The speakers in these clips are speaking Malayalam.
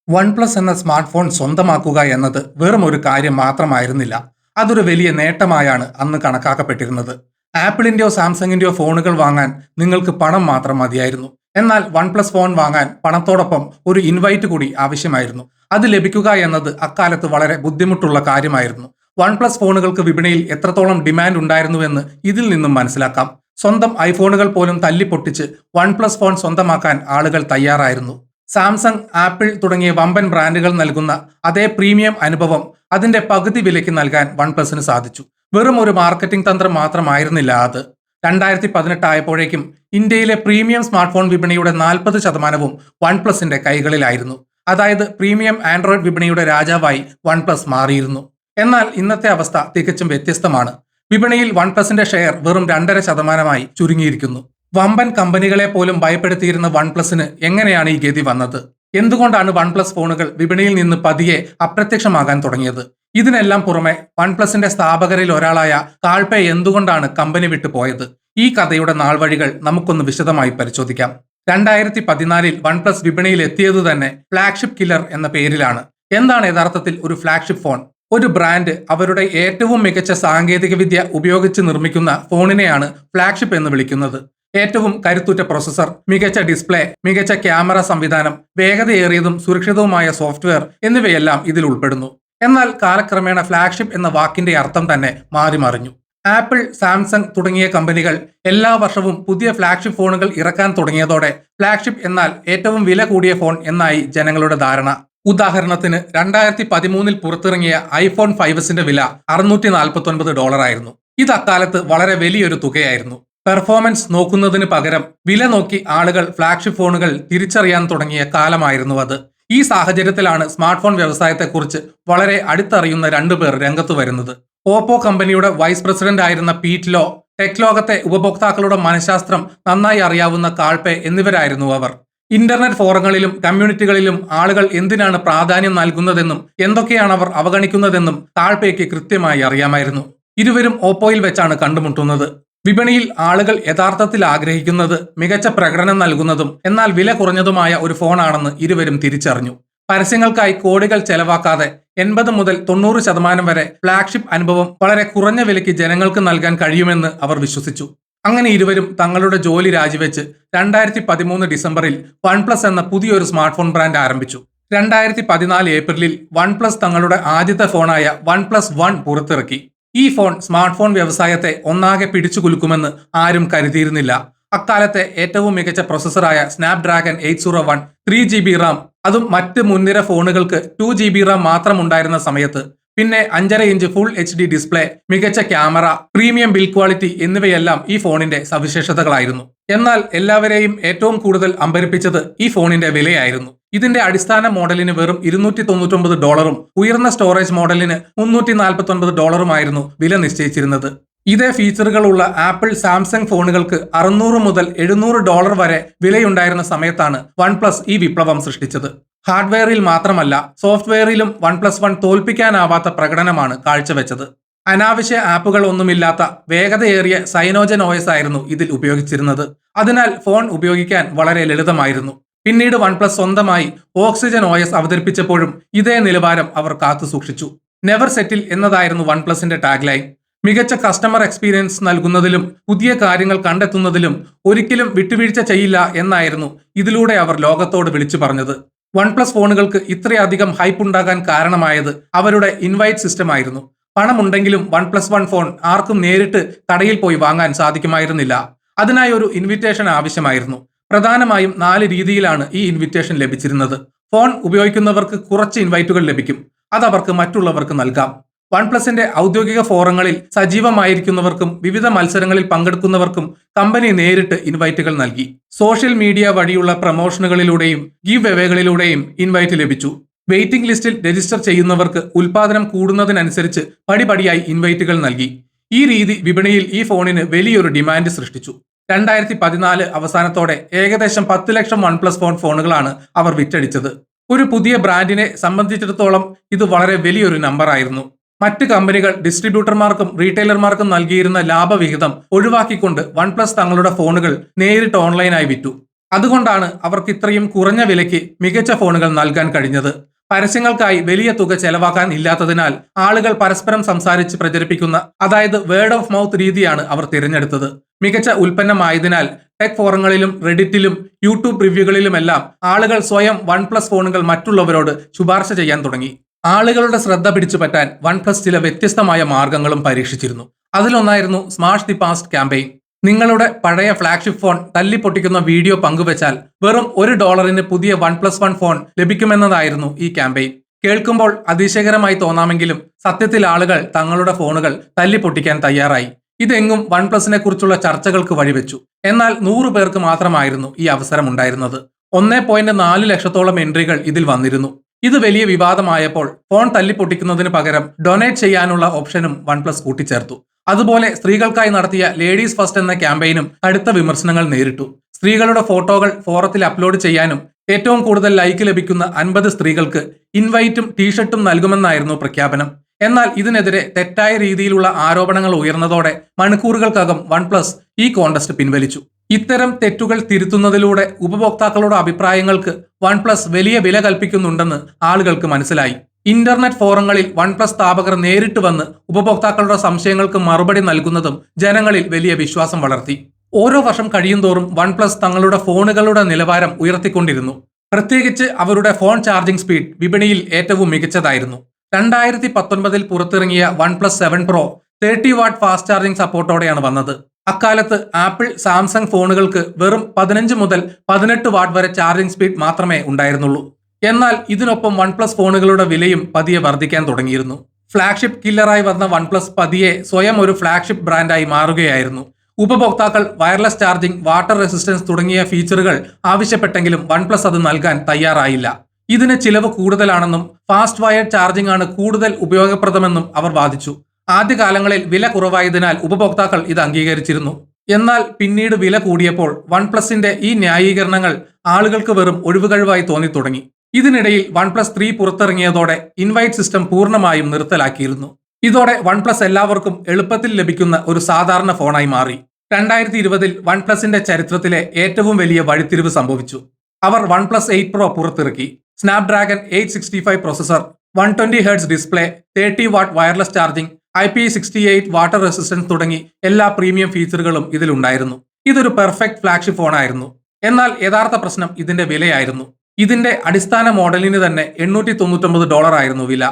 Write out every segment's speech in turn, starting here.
വൺ പ്ലസ് എന്ന സ്മാർട്ട് ഫോൺ സ്വന്തമാക്കുക എന്നത് വെറും ഒരു കാര്യം മാത്രമായിരുന്നില്ല. അതൊരു വലിയ നേട്ടമായാണ് അന്ന് കണക്കാക്കപ്പെട്ടിരുന്നത്. ആപ്പിളിന്റെയോ സാംസങ്ങിന്റെയോ ഫോണുകൾ വാങ്ങാൻ നിങ്ങൾക്ക് പണം മാത്രം മതിയായിരുന്നു. എന്നാൽ വൺ പ്ലസ് ഫോൺ വാങ്ങാൻ പണത്തോടൊപ്പം ഒരു ഇൻവൈറ്റ് കൂടി ആവശ്യമായിരുന്നു. അത് ലഭിക്കുക എന്നത് അക്കാലത്ത് വളരെ ബുദ്ധിമുട്ടുള്ള കാര്യമായിരുന്നു. വൺ പ്ലസ് ഫോണുകൾക്ക് വിപണിയിൽ എത്രത്തോളം ഡിമാൻഡ് ഉണ്ടായിരുന്നുവെന്ന് ഇതിൽ നിന്നും മനസ്സിലാക്കാം. സ്വന്തം ഐഫോണുകൾ പോലും തല്ലിപ്പൊട്ടിച്ച് വൺ പ്ലസ് ഫോൺ സ്വന്തമാക്കാൻ ആളുകൾ തയ്യാറായിരുന്നു. സാംസങ്, ആപ്പിൾ തുടങ്ങിയ വമ്പൻ ബ്രാൻഡുകൾ നൽകുന്ന അതേ പ്രീമിയം അനുഭവം അതിന്റെ പകുതി വിലയ്ക്ക് നൽകാൻ വൺ പ്ലസിന് സാധിച്ചു. വെറും ഒരു മാർക്കറ്റിംഗ് തന്ത്രം മാത്രമായിരുന്നില്ല അത്. 2018 ആയപ്പോഴേക്കും ഇന്ത്യയിലെ പ്രീമിയം സ്മാർട്ട് ഫോൺ വിപണിയുടെ 40% വൺ പ്ലസിന്റെ കൈകളിലായിരുന്നു. അതായത് പ്രീമിയം ആൻഡ്രോയിഡ് വിപണിയുടെ രാജാവായി വൺ പ്ലസ് മാറിയിരുന്നു. എന്നാൽ ഇന്നത്തെ അവസ്ഥ തികച്ചും വ്യത്യസ്തമാണ്. വിപണിയിൽ വൺ പ്ലസിന്റെ ഷെയർ വെറും 2.5% ചുരുങ്ങിയിരിക്കുന്നു. വമ്പൻ കമ്പനികളെ പോലും ഭയപ്പെടുത്തിയിരുന്ന വൺ പ്ലസിന് എങ്ങനെയാണ് ഈ ഗതി വന്നത്? എന്തുകൊണ്ടാണ് വൺ പ്ലസ് ഫോണുകൾ വിപണിയിൽ നിന്ന് പതിയെ അപ്രത്യക്ഷമാകാൻ തുടങ്ങിയത്? ഇതിനെല്ലാം പുറമെ വൺ പ്ലസിന്റെ സ്ഥാപകരിൽ ഒരാളായ കാൾപേ എന്തുകൊണ്ടാണ് കമ്പനി വിട്ടു പോയത്? ഈ കഥയുടെ നാൾവഴികൾ നമുക്കൊന്ന് വിശദമായി പരിശോധിക്കാം. 2014 വൺ പ്ലസ് വിപണിയിൽ എത്തിയത് തന്നെ ഫ്ലാഗ്ഷിപ്പ് കില്ലർ എന്ന പേരിലാണ്. എന്താണ് യഥാർത്ഥത്തിൽ ഒരു ഫ്ലാഗ്ഷിപ്പ് ഫോൺ? ഒരു ബ്രാൻഡ് അവരുടെ ഏറ്റവും മികച്ച സാങ്കേതികവിദ്യ ഉപയോഗിച്ച് നിർമ്മിക്കുന്ന ഫോണിനെയാണ് ഫ്ലാഗ്ഷിപ്പ് എന്ന് വിളിക്കുന്നത്. ഏറ്റവും കരുത്തുറ്റ പ്രൊസസർ, മികച്ച ഡിസ്പ്ലേ, മികച്ച ക്യാമറ സംവിധാനം, വേഗതയേറിയതും സുരക്ഷിതവുമായ സോഫ്റ്റ്വെയർ എന്നിവയെല്ലാം ഇതിൽ ഉൾപ്പെടുന്നു. എന്നാൽ കാലക്രമേണ ഫ്ലാഗ്ഷിപ്പ് എന്ന വാക്കിന്റെ അർത്ഥം തന്നെ മാറിമറിഞ്ഞു. ആപ്പിൾ, സാംസങ് തുടങ്ങിയ കമ്പനികൾ എല്ലാ വർഷവും പുതിയ ഫ്ലാഗ്ഷിപ്പ് ഫോണുകൾ ഇറക്കാൻ തുടങ്ങിയതോടെ ഫ്ലാഗ്ഷിപ്പ് എന്നാൽ ഏറ്റവും വില കൂടിയ ഫോൺ എന്നായി ജനങ്ങളുടെ ധാരണ. ഉദാഹരണത്തിന് 2013 പുറത്തിറങ്ങിയ ഐഫോൺ 5s വില $649 ആയിരുന്നു. ഇത് അക്കാലത്ത് വളരെ വലിയൊരു തുകയായിരുന്നു. പെർഫോമൻസ് നോക്കുന്നതിന് പകരം വില നോക്കി ആളുകൾ ഫ്ലാഗ്ഷിപ്പ് ഫോണുകൾ തിരിച്ചറിയാൻ തുടങ്ങിയ കാലമായിരുന്നു അത്. ഈ സാഹചര്യത്തിലാണ് സ്മാർട്ട് ഫോൺ വ്യവസായത്തെക്കുറിച്ച് വളരെ അടുത്തറിയുന്ന രണ്ടുപേർ രംഗത്ത് വരുന്നത്. ഓപ്പോ കമ്പനിയുടെ വൈസ് പ്രസിഡന്റ് ആയിരുന്ന പീറ്റ് ലോ, ടെക് ലോകത്തെ ഉപഭോക്താക്കളുടെ മനഃശാസ്ത്രം നന്നായി അറിയാവുന്ന കാൾപേ എന്നിവരായിരുന്നു അവർ. ഇന്റർനെറ്റ് ഫോറങ്ങളിലും കമ്മ്യൂണിറ്റികളിലും ആളുകൾ എന്തിനാണ് പ്രാധാന്യം നൽകുന്നതെന്നും എന്തൊക്കെയാണ് അവർ അവഗണിക്കുന്നതെന്നും കാൾപേക്ക് കൃത്യമായി അറിയാമായിരുന്നു. ഇരുവരും ഓപ്പോയിൽ വെച്ചാണ് കണ്ടുമുട്ടുന്നത്. വിപണിയിൽ ആളുകൾ യഥാർത്ഥത്തിൽ ആഗ്രഹിക്കുന്നത് മികച്ച പ്രകടനം നൽകുന്നതും എന്നാൽ വില കുറഞ്ഞതുമായ ഒരു ഫോണാണെന്ന് ഇരുവരും തിരിച്ചറിഞ്ഞു. പരസ്യങ്ങൾക്കായി കോടികൾ ചെലവാക്കാതെ 80 മുതൽ 90% വരെ ഫ്ലാഗ്ഷിപ്പ് അനുഭവം വളരെ കുറഞ്ഞ വിലയ്ക്ക് ജനങ്ങൾക്ക് നൽകാൻ കഴിയുമെന്ന് അവർ വിശ്വസിച്ചു. അങ്ങനെ ഇരുവരും തങ്ങളുടെ ജോലി രാജിവെച്ച് 2013 ഡിസംബറിൽ വൺ പ്ലസ് എന്ന പുതിയൊരു സ്മാർട്ട് ഫോൺ ബ്രാൻഡ് ആരംഭിച്ചു. 2014 ഏപ്രിലിൽ വൺ പ്ലസ് തങ്ങളുടെ ആദ്യത്തെ ഫോണായ വൺ പ്ലസ് വൺ പുറത്തിറക്കി. ഈ ഫോൺ സ്മാർട്ട് ഫോൺ വ്യവസായത്തെ ഒന്നാകെ പിടിച്ചുകുലുക്കുമെന്ന് ആരും കരുതിയിരുന്നില്ല. അക്കാലത്തെ ഏറ്റവും മികച്ച പ്രൊസസറായ സ്നാപ്ഡ്രാഗൺ 801, 3GB റാം, അതും മറ്റ് മുൻനിര ഫോണുകൾക്ക് 2GB റാം മാത്രം ഉണ്ടായിരുന്ന സമയത്ത്, പിന്നെ 5.5 ഇഞ്ച് ഫുൾ HD ഡിസ്പ്ലേ, മികച്ച ക്യാമറ, പ്രീമിയം ബിൽഡ് ക്വാളിറ്റി എന്നിവയെല്ലാം ഈ ഫോണിന്റെ സവിശേഷതകളായിരുന്നു. എന്നാൽ എല്ലാവരെയും ഏറ്റവും കൂടുതൽ അമ്പരപ്പിച്ചത് ഈ ഫോണിന്റെ വിലയായിരുന്നു. ഇതിന്റെ അടിസ്ഥാന മോഡലിന് വെറും $299, ഉയർന്ന സ്റ്റോറേജ് മോഡലിന് $349 വില നിശ്ചയിച്ചിരുന്നത്. ഇതേ ഫീച്ചറുകളുള്ള ആപ്പിൾ, സാംസങ് ഫോണുകൾക്ക് $600 മുതൽ $700 വരെ വിലയുണ്ടായിരുന്ന സമയത്താണ് വൺ പ്ലസ് ഈ വിപ്ലവം സൃഷ്ടിച്ചത്. ഹാർഡ്വെയറിൽ മാത്രമല്ല സോഫ്റ്റ്വെയറിലും വൺ പ്ലസ് വൺ തോൽപ്പിക്കാനാവാത്ത പ്രകടനമാണ് കാഴ്ചവെച്ചത്. അനാവശ്യ ആപ്പുകൾ ഒന്നുമില്ലാത്ത വേഗതയേറിയ സൈനോജൻ OS ആയിരുന്നു ഇതിൽ ഉപയോഗിച്ചിരുന്നത്. അതിനാൽ ഫോൺ ഉപയോഗിക്കാൻ വളരെ ലളിതമായിരുന്നു. പിന്നീട് വൺ പ്ലസ് സ്വന്തമായി ഓക്സിജൻ OS അവതരിപ്പിച്ചപ്പോഴും ഇതേ നിലവാരം അവർ കാത്തു സൂക്ഷിച്ചു. നെവർ സെറ്റിൽ എന്നതായിരുന്നു വൺ പ്ലസിന്റെ ടാഗ് ലൈൻ. മികച്ച കസ്റ്റമർ എക്സ്പീരിയൻസ് നൽകുന്നതിലും പുതിയ കാര്യങ്ങൾ കണ്ടെത്തുന്നതിലും ഒരിക്കലും വിട്ടുവീഴ്ച ചെയ്യില്ല എന്നായിരുന്നു ഇതിലൂടെ അവർ ലോകത്തോട് വിളിച്ചു പറഞ്ഞത്. വൺ പ്ലസ് ഫോണുകൾക്ക് ഇത്രയധികം ഹൈപ്പ് ഉണ്ടാകാൻ കാരണമായത് അവരുടെ ഇൻവൈറ്റ് സിസ്റ്റം ആയിരുന്നു. പണമുണ്ടെങ്കിലും വൺ പ്ലസ് വൺ ഫോൺ ആർക്കും നേരിട്ട് കടയിൽ പോയി വാങ്ങാൻ സാധിക്കുമായിരുന്നില്ല. അതിനായി ഒരു ഇൻവിറ്റേഷൻ ആവശ്യമായിരുന്നു. പ്രധാനമായും 4 രീതിയിലാണ് ഈ ഇൻവിറ്റേഷൻ ലഭിച്ചിരുന്നത്. ഫോൺ ഉപയോഗിക്കുന്നവർക്ക് കുറച്ച് ഇൻവൈറ്റുകൾ ലഭിക്കും. അതവർക്ക് മറ്റുള്ളവർക്ക് നൽകാം. വൺ പ്ലസിന്റെ ഔദ്യോഗിക ഫോറങ്ങളിൽ സജീവമായിരിക്കുന്നവർക്കും വിവിധ മത്സരങ്ങളിൽ പങ്കെടുക്കുന്നവർക്കും കമ്പനി നേരിട്ട് ഇൻവൈറ്റുകൾ നൽകി. സോഷ്യൽ മീഡിയ വഴിയുള്ള പ്രമോഷനുകളിലൂടെയും ഗീവ് എവേകളിലൂടെയും ഇൻവൈറ്റ് ലഭിച്ചു. വെയിറ്റിംഗ് ലിസ്റ്റിൽ രജിസ്റ്റർ ചെയ്യുന്നവർക്ക് ഉൽപാദനം കൂടുന്നതിനനുസരിച്ച് പടിപടിയായി ഇൻവൈറ്റുകൾ നൽകി. ഈ രീതി വിപണിയിൽ ഈ ഫോണിന് വലിയൊരു ഡിമാൻഡ് സൃഷ്ടിച്ചു. 2014 അവസാനത്തോടെ ഏകദേശം 10 ലക്ഷം വൺ പ്ലസ് ഫോണുകളാണ് അവർ വിറ്റഴിച്ചത്. ഒരു പുതിയ ബ്രാൻഡിനെ സംബന്ധിച്ചിടത്തോളം ഇത് വളരെ വലിയൊരു നമ്പറായിരുന്നു. മറ്റ് കമ്പനികൾ ഡിസ്ട്രിബ്യൂട്ടർമാർക്കും റീറ്റെയിലർമാർക്കും നൽകിയിരുന്ന ലാഭവിഹിതം ഒഴിവാക്കിക്കൊണ്ട് വൺ പ്ലസ് തങ്ങളുടെ ഫോണുകൾ നേരിട്ട് ഓൺലൈനായി വിറ്റു. അതുകൊണ്ടാണ് അവർക്ക് ഇത്രയും കുറഞ്ഞ വിലയ്ക്ക് മികച്ച ഫോണുകൾ നൽകാൻ കഴിഞ്ഞത്. പരസ്യങ്ങൾക്കായി വലിയ തുക ചെലവാക്കാൻ ഇല്ലാത്തതിനാൽ ആളുകൾ പരസ്പരം സംസാരിച്ച് പ്രചരിപ്പിക്കുന്ന, അതായത് വേർഡ് ഓഫ് മൗത്ത് രീതിയാണ് അവർ തിരഞ്ഞെടുത്തത്. മികച്ച ഉൽപ്പന്നമായതിനാൽ ടെക് ഫോറങ്ങളിലും റെഡിറ്റിലും യൂട്യൂബ് റിവ്യൂകളിലുമെല്ലാം ആളുകൾ സ്വയം വൺപ്ലസ് ഫോണുകൾ മറ്റുള്ളവരോട് ശുപാർശ ചെയ്യാൻ തുടങ്ങി. ആളുകളുടെ ശ്രദ്ധ പിടിച്ചുപറ്റാൻ വൺപ്ലസ് ചില വ്യത്യസ്തമായ മാർഗങ്ങളും പരീക്ഷിച്ചിരുന്നു. അതിലൊന്നായിരുന്നു സ്മാഷ് ദി പാസ്റ്റ് ക്യാമ്പയിൻ. നിങ്ങളുടെ പഴയ ഫ്ലാഗ്ഷിപ്പ് ഫോൺ തല്ലിപ്പൊട്ടിക്കുന്ന വീഡിയോ പങ്കുവച്ചാൽ വെറും $1 പുതിയ OnePlus 1 ഫോൺ ലഭിക്കുമെന്നതായിരുന്നു ഈ ക്യാമ്പയിൻ. കേൾക്കുമ്പോൾ അതിശയകരമായി തോന്നാമെങ്കിലും സത്യത്തിൽ ആളുകൾ തങ്ങളുടെ ഫോണുകൾ തല്ലിപ്പൊട്ടിക്കാൻ തയ്യാറായി. ഇതെങ്ങും വൺപ്ലസിനെ കുറിച്ചുള്ള ചർച്ചകൾക്ക് വഴിവെച്ചു. എന്നാൽ 100 പേർക്ക് മാത്രമായിരുന്നു ഈ അവസരം ഉണ്ടായിരുന്നത്. 1.4 ലക്ഷത്തോളം എൻട്രികൾ ഇതിൽ വന്നിരുന്നു. ഇത് വലിയ വിവാദമായപ്പോൾ ഫോൺ തല്ലിപ്പൊട്ടിക്കുന്നതിന് പകരം ഡൊനേറ്റ് ചെയ്യാനുള്ള ഓപ്ഷനും വൺപ്ലസ് കൂട്ടിച്ചേർത്തു. അതുപോലെ സ്ത്രീകൾക്കായി നടത്തിയ ലേഡീസ് ഫസ്റ്റ് എന്ന ക്യാമ്പയിനും കടുത്ത വിമർശനങ്ങൾ നേരിട്ടു. സ്ത്രീകളുടെ ഫോട്ടോകൾ ഫോറത്തിൽ അപ്ലോഡ് ചെയ്യാനും ഏറ്റവും കൂടുതൽ ലൈക്ക് ലഭിക്കുന്ന 50 സ്ത്രീകൾക്ക് ഇൻവൈറ്റും ടീഷർട്ടും നൽകുമെന്നായിരുന്നു പ്രഖ്യാപനം. എന്നാൽ ഇതിനെതിരെ തെറ്റായ രീതിയിലുള്ള ആരോപണങ്ങൾ ഉയർന്നതോടെ മണിക്കൂറുകൾക്കകം വൺപ്ലസ് ഈ കോൺടെസ്റ്റ് പിൻവലിച്ചു. ഇത്തരം തെറ്റുകൾ തിരുത്തുന്നതിലൂടെ ഉപഭോക്താക്കളുടെ അഭിപ്രായങ്ങൾക്ക് വൺപ്ലസ് വലിയ വില കൽപ്പിക്കുന്നുണ്ടെന്ന് ആളുകൾക്ക് മനസ്സിലായി. ഇന്റർനെറ്റ് ഫോറങ്ങളിൽ വൺപ്ലസ് സ്ഥാപകർ നേരിട്ട് വന്ന് ഉപഭോക്താക്കളുടെ സംശയങ്ങൾക്ക് മറുപടി നൽകുന്നതും ജനങ്ങളിൽ വലിയ വിശ്വാസം വളർത്തി. ഓരോ വർഷം കഴിയുന്തോറും വൺപ്ലസ് തങ്ങളുടെ ഫോണുകളുടെ നിലവാരം ഉയർത്തിക്കൊണ്ടിരുന്നു. പ്രത്യേകിച്ച് അവരുടെ ഫോൺ ചാർജിംഗ് സ്പീഡ് വിപണിയിൽ ഏറ്റവും മികച്ചതായിരുന്നു. 2019 പുറത്തിറങ്ങിയ OnePlus 7 Pro 30 watt fast charging സപ്പോർട്ടോടെയാണ് വന്നത്. അക്കാലത്ത് ആപ്പിൾ, സാംസങ് ഫോണുകൾക്ക് വെറും 15 മുതൽ 18 വാട്ട് വരെ ചാർജിംഗ് സ്പീഡ് മാത്രമേ ഉണ്ടായിരുന്നുള്ളൂ. എന്നാൽ ഇതിനൊപ്പം വൺപ്ലസ് ഫോണുകളുടെ വിലയും പതിയെ വർദ്ധിക്കാൻ തുടങ്ങിയിരുന്നു. ഫ്ലാഗ്ഷിപ്പ് കില്ലറായി വന്ന വൺപ്ലസ് പതിയെ സ്വയം ഒരു ഫ്ലാഗ്ഷിപ്പ് ബ്രാൻഡായി മാറുകയായിരുന്നു. ഉപഭോക്താക്കൾ വയർലെസ് ചാർജിംഗ്, വാട്ടർ റെസിസ്റ്റൻസ് തുടങ്ങിയ ഫീച്ചറുകൾ ആവശ്യപ്പെട്ടെങ്കിലും വൺപ്ലസ് അത് നൽകാൻ തയ്യാറായില്ല. ഇതിന് ചിലവ് കൂടുതലാണെന്നും ഫാസ്റ്റ് വയർഡ് ചാർജിംഗ് ആണ് കൂടുതൽ ഉപയോഗപ്രദമെന്നും അവർ വാദിച്ചു. ആദ്യകാലങ്ങളിൽ വില കുറവായതിനാൽ ഉപഭോക്താക്കൾ ഇത് അംഗീകരിച്ചിരുന്നു. എന്നാൽ പിന്നീട് വില കൂടിയപ്പോൾ വൺപ്ലസിന്റെ ഈ ന്യായീകരണങ്ങൾ ആളുകൾക്ക് വെറും ഒഴിവുകഴിവായി തോന്നിത്തുടങ്ങി. ഇതിനിടയിൽ OnePlus 3 പുറത്തിറങ്ങിയതോടെ ഇൻവൈറ്റ് സിസ്റ്റം പൂർണ്ണമായും നിർത്തലാക്കിയിരുന്നു. ഇതോടെ വൺപ്ലസ് എല്ലാവർക്കും എളുപ്പത്തിൽ ലഭിക്കുന്ന ഒരു സാധാരണ ഫോണായി മാറി. 2020 വൺപ്ലസിന്റെ ചരിത്രത്തിലെ ഏറ്റവും വലിയ വഴിത്തിരിവ് സംഭവിച്ചു. അവർ OnePlus 8 Pro പുറത്തിറക്കി. Snapdragon 865 processor, 120 Hz display, 30 what wireless charging, IP68 water resistance തുടങ്ങി എല്ലാ പ്രീമിയം ഫീച്ചറുകളും ഇതിലുണ്ടായിരുന്നു. ഇതൊരു പെർഫെക്റ്റ് ഫ്ലാഗ്ഷിപ്പ് ഫോണായിരുന്നു. എന്നാൽ യഥാർത്ഥ പ്രശ്നം ഇതിന്റെ വിലയായിരുന്നു. ഇതിന്റെ അടിസ്ഥാന മോഡലിന് തന്നെ $899 ആയിരുന്നു വില.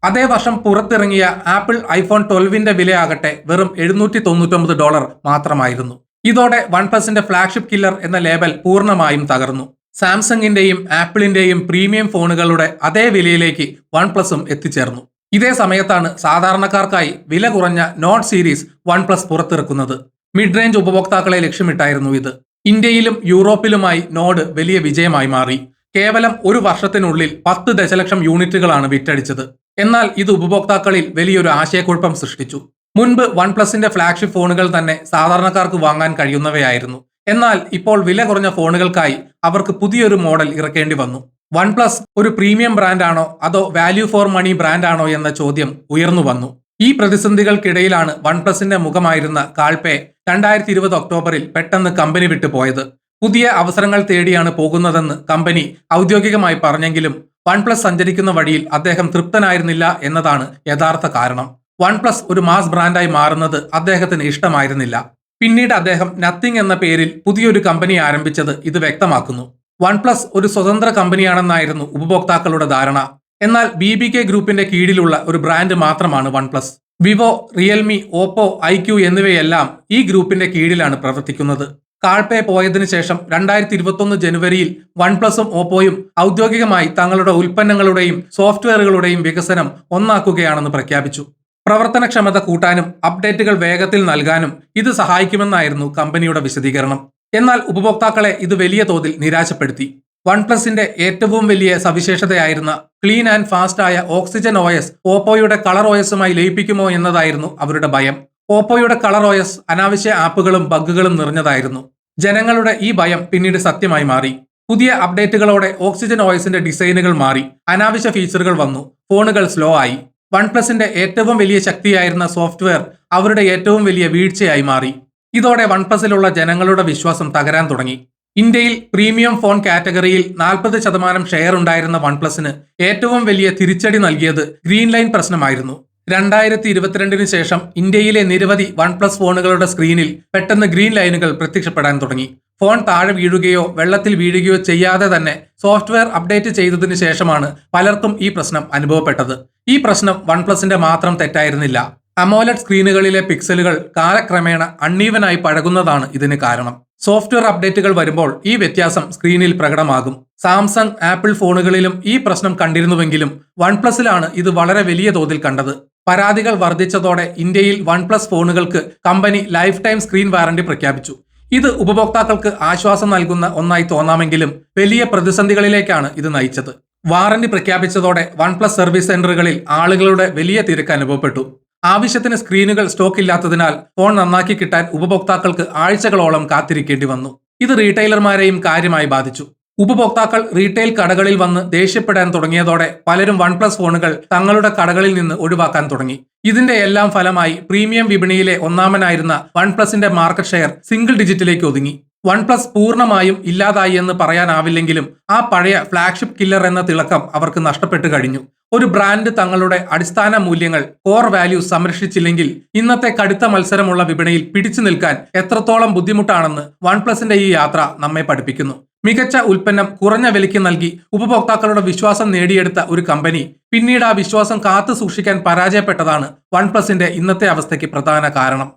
അതേ വർഷം പുറത്തിറങ്ങിയ ആപ്പിൾ iPhone 12ന്റെ വിലയാകട്ടെ വെറും $799 മാത്രമായിരുന്നു. ഇതോടെ വൺപ്ലസിന്റെ ഫ്ലാഗ്ഷിപ്പ് കില്ലർ എന്ന ലേബൽ പൂർണ്ണമായും തകർന്നു. സാംസങ്ങിന്റെയും ആപ്പിളിന്റെയും പ്രീമിയം ഫോണുകളുടെ അതേ വിലയിലേക്ക് വൺപ്ലസും എത്തിച്ചേർന്നു. ഇതേ സമയത്താണ് സാധാരണക്കാർക്കായി വില കുറഞ്ഞ നോട്ട് സീരീസ് വൺപ്ലസ് പുറത്തിറക്കുന്നത്. മിഡ് റേഞ്ച് ഉപഭോക്താക്കളെ ലക്ഷ്യമിട്ടായിരുന്നു ഇത്. ഇന്ത്യയിലും യൂറോപ്പിലുമായി നോഡ് വലിയ വിജയമായി മാറി. കേവലം ഒരു വർഷത്തിനുള്ളിൽ 10 ദശലക്ഷം യൂണിറ്റുകളാണ് വിറ്റഴിച്ചത്. എന്നാൽ ഇത് ഉപഭോക്താക്കളിൽ വലിയൊരു ആശയക്കുഴപ്പം സൃഷ്ടിച്ചു. മുൻപ് വൺപ്ലസിന്റെ ഫ്ലാഗ്ഷിപ്പ് ഫോണുകൾ തന്നെ സാധാരണക്കാർക്ക് വാങ്ങാൻ കഴിയുന്നവയായിരുന്നു. എന്നാൽ ഇപ്പോൾ വില കുറഞ്ഞ ഫോണുകൾക്കായി അവർക്ക് പുതിയൊരു മോഡൽ ഇറക്കേണ്ടി വന്നു. വൺപ്ലസ് ഒരു പ്രീമിയം ബ്രാൻഡാണോ അതോ വാല്യൂ ഫോർ മണി ബ്രാൻഡാണോ എന്ന ചോദ്യം ഉയർന്നു വന്നു. ഈ പ്രതിസന്ധികൾക്കിടയിലാണ് വൺപ്ലസിന്റെ മുഖമായിരുന്ന കാൾപേ 2020 ഒക്ടോബറിൽ പെട്ടെന്ന് കമ്പനി വിട്ടു പോയത്. പുതിയ അവസരങ്ങൾ തേടിയാണ് പോകുന്നതെന്ന് കമ്പനി ഔദ്യോഗികമായി പറഞ്ഞെങ്കിലും വൺപ്ലസ് സഞ്ചരിക്കുന്ന വഴിയിൽ അദ്ദേഹം തൃപ്തനായിരുന്നില്ല എന്നതാണ് യഥാർത്ഥ കാരണം. വൺപ്ലസ് ഒരു മാസ് ബ്രാൻഡായി മാറുന്നത് അദ്ദേഹത്തിന് ഇഷ്ടമായിരുന്നില്ല. പിന്നീട് അദ്ദേഹം നത്തിങ് എന്ന പേരിൽ പുതിയൊരു കമ്പനി ആരംഭിച്ചത് ഇത് വ്യക്തമാക്കുന്നു. വൺപ്ലസ് ഒരു സ്വതന്ത്ര കമ്പനിയാണെന്നായിരുന്നു ഉപഭോക്താക്കളുടെ ധാരണ. എന്നാൽ BBK ഗ്രൂപ്പിന്റെ കീഴിലുള്ള ഒരു ബ്രാൻഡ് മാത്രമാണ് OnePlus. Vivo, Realme, Oppo, IQ എന്നിവയെല്ലാം ഈ ഗ്രൂപ്പിന്റെ കീഴിലാണ് പ്രവർത്തിക്കുന്നത്. കാൾപേ പോയതിനു ശേഷം 2021 ജനുവരിയിൽ വൺപ്ലസും ഓപ്പോയും ഔദ്യോഗികമായി തങ്ങളുടെ ഉൽപ്പന്നങ്ങളുടെയും സോഫ്റ്റ്വെയറുകളുടെയും വികസനം ഒന്നാക്കുകയാണെന്ന് പ്രഖ്യാപിച്ചു. പ്രവർത്തനക്ഷമത കൂട്ടാനും അപ്ഡേറ്റുകൾ വേഗത്തിൽ നൽകാനും ഇത് സഹായിക്കുമെന്നായിരുന്നു കമ്പനിയുടെ വിശദീകരണം. എന്നാൽ ഉപഭോക്താക്കളെ ഇത് വലിയ തോതിൽ നിരാശപ്പെടുത്തി. വൺപ്ലസിന്റെ ഏറ്റവും വലിയ സവിശേഷതയായിരുന്ന ക്ലീൻ ആൻഡ് ഫാസ്റ്റ് ആയ ഓക്സിജൻ OS ഓപ്പോയുടെ കളർ OSമായി ലയിപ്പിക്കുമോ എന്നതായിരുന്നു അവരുടെ ഭയം. ഓപ്പോയുടെ കളർ OS അനാവശ്യ ആപ്പുകളും ബഗ്ഗുകളും നിറഞ്ഞതായിരുന്നു. ജനങ്ങളുടെ ഈ ഭയം പിന്നീട് സത്യമായി മാറി. പുതിയ അപ്ഡേറ്റുകളോടെ ഓക്സിജൻ OSന്റെ ഡിസൈനുകൾ മാറി, അനാവശ്യ ഫീച്ചറുകൾ വന്നു, ഫോണുകൾ സ്ലോ ആയി. വൺപ്ലസിന്റെ ഏറ്റവും വലിയ ശക്തിയായിരുന്ന സോഫ്റ്റ്വെയർ അവരുടെ ഏറ്റവും വലിയ വീഴ്ചയായി മാറി. ഇതോടെ വൺപ്ലസിലുള്ള ജനങ്ങളുടെ വിശ്വാസം തകരാൻ തുടങ്ങി. ഇന്ത്യയിൽ പ്രീമിയം ഫോൺ കാറ്റഗറിയിൽ 40% ഷെയർ ഉണ്ടായിരുന്ന വൺപ്ലസിന് ഏറ്റവും വലിയ തിരിച്ചടി നൽകിയത് ഗ്രീൻ ലൈൻ പ്രശ്നമായിരുന്നു. 2022 ശേഷം ഇന്ത്യയിലെ നിരവധി വൺപ്ലസ് ഫോണുകളുടെ സ്ക്രീനിൽ പെട്ടെന്ന് ഗ്രീൻ ലൈനുകൾ പ്രത്യക്ഷപ്പെടാൻ തുടങ്ങി. ഫോൺ താഴെ വീഴുകയോ വെള്ളത്തിൽ വീഴുകയോ ചെയ്യാതെ തന്നെ സോഫ്റ്റ്വെയർ അപ്ഡേറ്റ് ചെയ്തതിനു ശേഷമാണ് പലർക്കും ഈ പ്രശ്നം അനുഭവപ്പെട്ടത്. ഈ പ്രശ്നം വൺപ്ലസിന്റെ മാത്രം തെറ്റായിരുന്നില്ല. അമോലഡ് സ്ക്രീനുകളിലെ പിക്സലുകൾ കാലക്രമേണ അൺഈവനായി പഴകുന്നതാണ് ഇതിന് കാരണം. സോഫ്റ്റ്വെയർ അപ്ഡേറ്റുകൾ വരുമ്പോൾ ഈ വ്യത്യാസം സ്ക്രീനിൽ പ്രകടമാകും. സാംസങ്, ആപ്പിൾ ഫോണുകളിലും ഈ പ്രശ്നം കണ്ടിരുന്നുവെങ്കിലും വൺപ്ലസിലാണ് ഇത് വളരെ വലിയ തോതിൽ കണ്ടത്. പരാതികൾ വർദ്ധിച്ചതോടെ ഇന്ത്യയിൽ വൺപ്ലസ് ഫോണുകൾക്ക് കമ്പനി ലൈഫ് ടൈം സ്ക്രീൻ വാറന്റി പ്രഖ്യാപിച്ചു. ഇത് ഉപഭോക്താക്കൾക്ക് ആശ്വാസം നൽകുന്ന ഒന്നായി തോന്നാമെങ്കിലും വലിയ പ്രതിസന്ധികളിലേക്കാണ് ഇത് നയിച്ചത്. വാറന്റി പ്രഖ്യാപിച്ചതോടെ വൺപ്ലസ് സർവീസ് സെന്ററുകളിൽ ആളുകളുടെ വലിയ തിരക്ക് അനുഭവപ്പെട്ടു. ആവശ്യത്തിന് സ്ക്രീനുകൾ സ്റ്റോക്ക് ഇല്ലാത്തതിനാൽ ഫോൺ നന്നാക്കി കിട്ടാൻ ഉപഭോക്താക്കൾക്ക് ആഴ്ചകളോളം കാത്തിരിക്കേണ്ടി വന്നു. ഇത് റീറ്റെയിലർമാരെയും കാര്യമായി ബാധിച്ചു. ഉപഭോക്താക്കൾ റീറ്റെയിൽ കടകളിൽ വന്ന് ദേഷ്യപ്പെടാൻ തുടങ്ങിയതോടെ പലരും വൺപ്ലസ് ഫോണുകൾ തങ്ങളുടെ കടകളിൽ നിന്ന് ഒഴിവാക്കാൻ തുടങ്ങി. ഇതിന്റെ എല്ലാം ഫലമായി പ്രീമിയം വിപണിയിലെ ഒന്നാമനായിരുന്ന വൺപ്ലസിന്റെ മാർക്കറ്റ് ഷെയർ സിംഗിൾ ഡിജിറ്റിലേക്ക് ഒതുങ്ങി. വൺപ്ലസ് പൂർണ്ണമായും ഇല്ലാതായി എന്ന് പറയാനാവില്ലെങ്കിലും ആ പഴയ ഫ്ലാഗ്ഷിപ്പ് കില്ലർ എന്ന തിളക്കം അവർക്ക് നഷ്ടപ്പെട്ടു കഴിഞ്ഞു. ഒരു ബ്രാൻഡ് തങ്ങളുടെ അടിസ്ഥാന മൂല്യങ്ങൾ, കോർ വാല്യൂസ് സംരക്ഷിച്ചില്ലെങ്കിൽ ഇന്നത്തെ കടുത്ത മത്സരമുള്ള വിപണിയിൽ പിടിച്ചു നിൽക്കാൻ എത്രത്തോളം ബുദ്ധിമുട്ടാണെന്ന് വൺപ്ലസിന്റെ ഈ യാത്ര നമ്മെ പഠിപ്പിക്കുന്നു. മികച്ച ഉൽപ്പന്നം കുറഞ്ഞ വിലയ്ക്ക് നൽകി ഉപഭോക്താക്കളുടെ വിശ്വാസം നേടിയെടുത്ത ഒരു കമ്പനി പിന്നീട് ആ വിശ്വാസം കാത്തു സൂക്ഷിക്കാൻ പരാജയപ്പെട്ടതാണ് വൺപ്ലസിന്റെ ഇന്നത്തെ അവസ്ഥയ്ക്ക് പ്രധാന കാരണം.